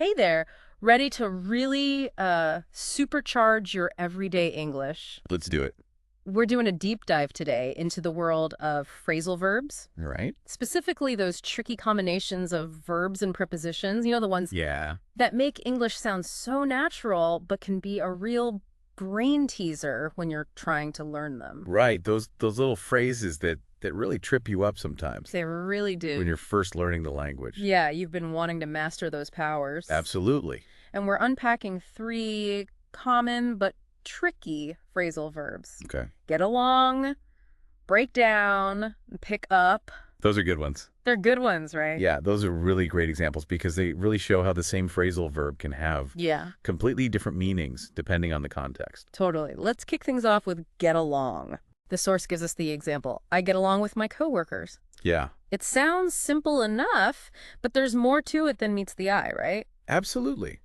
Hey there, ready to really supercharge your everyday English? Let's do it. We're doing a deep dive today into the world of phrasal verbs, All right. specifically those tricky combinations of verbs and prepositions, the ones Yeah. that make English sound so natural but can be a real brain teaser when you're trying to learn them. Right. Those little phrases that really trip you up sometimes They really when do. you're first learning the language. Yeah, you've been wanting to master those powers. Absolutely. And we're unpacking three common but tricky phrasal verbs. Okay. Get along, break down, pick up. Those are good ones. They're good ones, right? Yeah, those are really great examples because they really show how the same phrasal verb can have Yeah, completely different meanings depending on the context. totally. Let's kick things off with get along. The source gives us the example. I get along with my coworkers. Yeah, It sounds simple enough, but there's more to it than meets the eye, right? absolutely.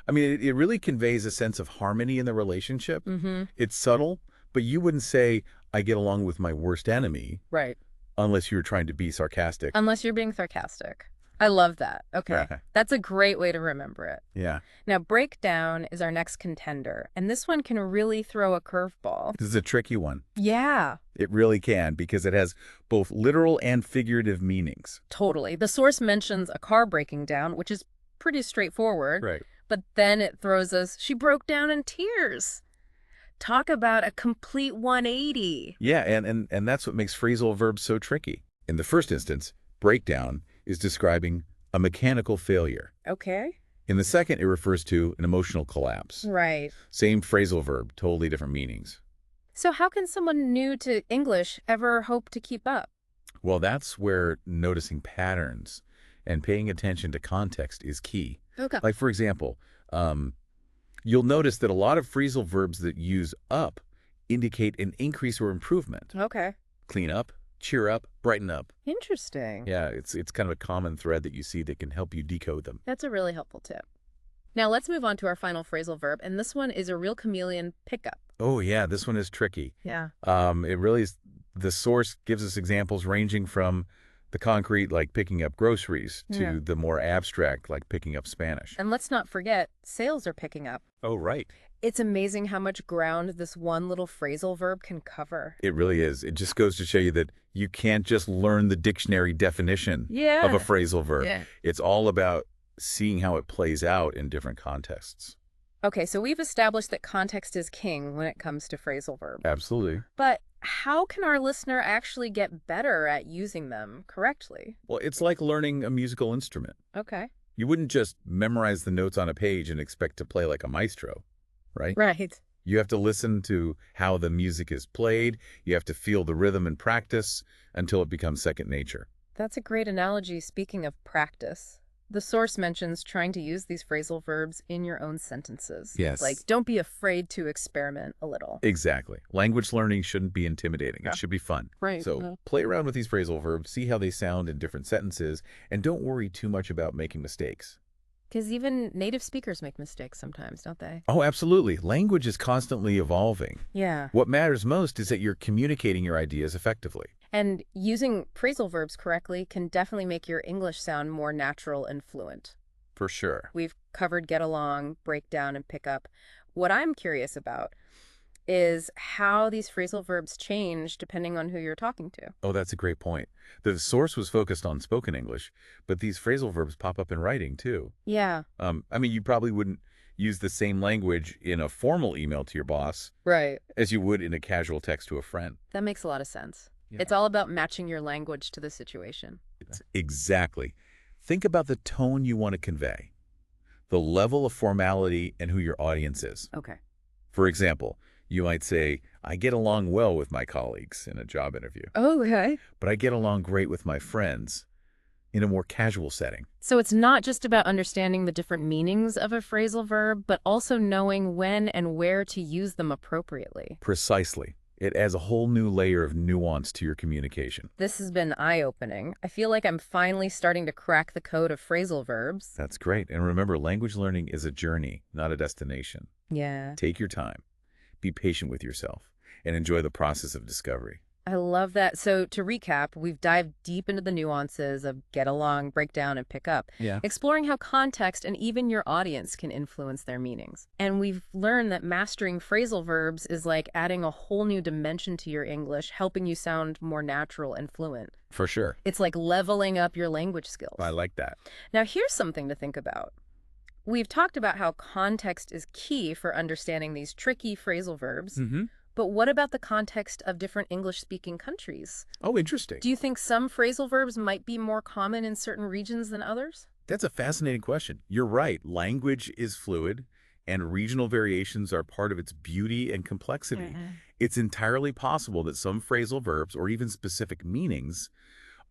I mean, it really conveys a sense of harmony in the relationship. Mm-hmm. It's subtle, but you wouldn't say, I get along with my worst enemy Right. unless you were trying to be sarcastic. Unless you're being sarcastic. I love that. Okay. That's a great way to remember it. Yeah. Now, breakdown is our next contender, and this one can really throw a curveball. This is a tricky one. Yeah, It really can because it has both literal and figurative meanings. totally. The source mentions a car breaking down, which is pretty straightforward, Right. but then it throws us, she broke down in tears. Talk about a complete 180. Yeah, and that's what makes phrasal verbs so tricky. In the first instance, breakdown is describing a mechanical failure. Okay. In the second, it refers to an emotional collapse. Right. Same phrasal verb, totally different meanings. So how can someone new to English ever hope to keep up? Well, that's where noticing patterns and paying attention to context is key. Okay. Like, for example, you'll notice that a lot of phrasal verbs that use up indicate an increase or improvement. Okay. Clean up, cheer up, brighten up. Interesting. Yeah, it's kind of a common thread that you see that can help you decode them. That's a really helpful tip. Now let's move on to our final phrasal verb, and this one is a real chameleon pickup. Oh, yeah, this one is tricky. Yeah. It really is, the source gives us examples ranging from the concrete, like picking up groceries, to Yeah. the more abstract, like picking up Spanish. And let's not forget, sales are picking up. Oh, right. It's amazing how much ground this one little phrasal verb can cover. It really is. It just goes to show you that you can't just learn the dictionary definition Yeah. of a phrasal verb. Yeah. It's all about seeing how it plays out in different contexts. Okay, so we've established that context is king when it comes to phrasal verbs. Absolutely. But how can our listener actually get better at using them correctly? Well, it's like learning a musical instrument. Okay. You wouldn't just memorize the notes on a page and expect to play like a maestro, right? Right. You have to listen to how the music is played. You have to feel the rhythm and practice until it becomes second nature. That's a great analogy, speaking of practice. The source mentions trying to use these phrasal verbs in your own sentences. Yes. Like, don't be afraid to experiment a little. Exactly. Language learning shouldn't be intimidating. Yeah. It should be fun. Right. So play around with these phrasal verbs, see how they sound in different sentences, and don't worry too much about making mistakes. Because even native speakers make mistakes sometimes, don't they? Oh, absolutely. Language is constantly evolving. Yeah. What matters most is that you're communicating your ideas effectively. And using phrasal verbs correctly can definitely make your English sound more natural and fluent. For sure. We've covered get along, break down, and pick up. What I'm curious about is how these phrasal verbs change depending on who you're talking to. Oh, that's a great point. The source was focused on spoken English, but these phrasal verbs pop up in writing too. Yeah. I mean, you probably wouldn't use the same language in a formal email to your boss Right. as you would in a casual text to a friend. That makes a lot of sense. Yeah. It's all about matching your language to the situation. Exactly. Think about the tone you want to convey, the level of formality, and who your audience is. Okay. For example, you might say, I get along well with my colleagues in a job interview, Okay. but I get along great with my friends in a more casual setting. So it's not just about understanding the different meanings of a phrasal verb, but also knowing when and where to use them appropriately. Precisely. It adds a whole new layer of nuance to your communication. This has been eye-opening. I feel like I'm finally starting to crack the code of phrasal verbs. That's great. And remember, language learning is a journey, not a destination. Yeah. Take your time, be patient with yourself, and enjoy the process of discovery. I love that. So to recap, we've dived deep into the nuances of get along, break down, and pick up, Yeah, exploring how context and even your audience can influence their meanings. And we've learned that mastering phrasal verbs is like adding a whole new dimension to your English, helping you sound more natural and fluent. for sure. It's like leveling up your language I skills. like that. Now, here's something to think about. We've talked about how context is key for understanding these tricky phrasal verbs, Mm-hmm. but what about the context of different English-speaking countries? Oh, interesting. Do you think some phrasal verbs might be more common in certain regions than others? That's a fascinating question. You're right. Language is fluid, and regional variations are part of its beauty and complexity. It's entirely possible that some phrasal verbs, or even specific meanings,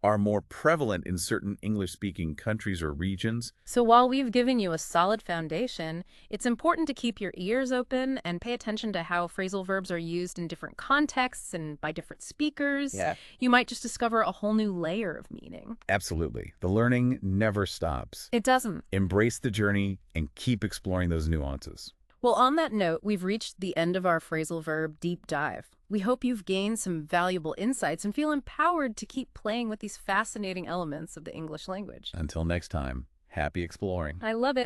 are more prevalent in certain English-speaking countries or regions. So while we've given you a solid foundation, it's important to keep your ears open and pay attention to how phrasal verbs are used in different contexts and by different speakers. Yeah. You might just discover a whole new layer of meaning. Absolutely. The learning never stops. It doesn't. Embrace the journey and keep exploring those nuances. Well, on that note, we've reached the end of our phrasal verb deep dive. We hope you've gained some valuable insights and feel empowered to keep playing with these fascinating elements of the English language. Until next time, happy exploring. I love it.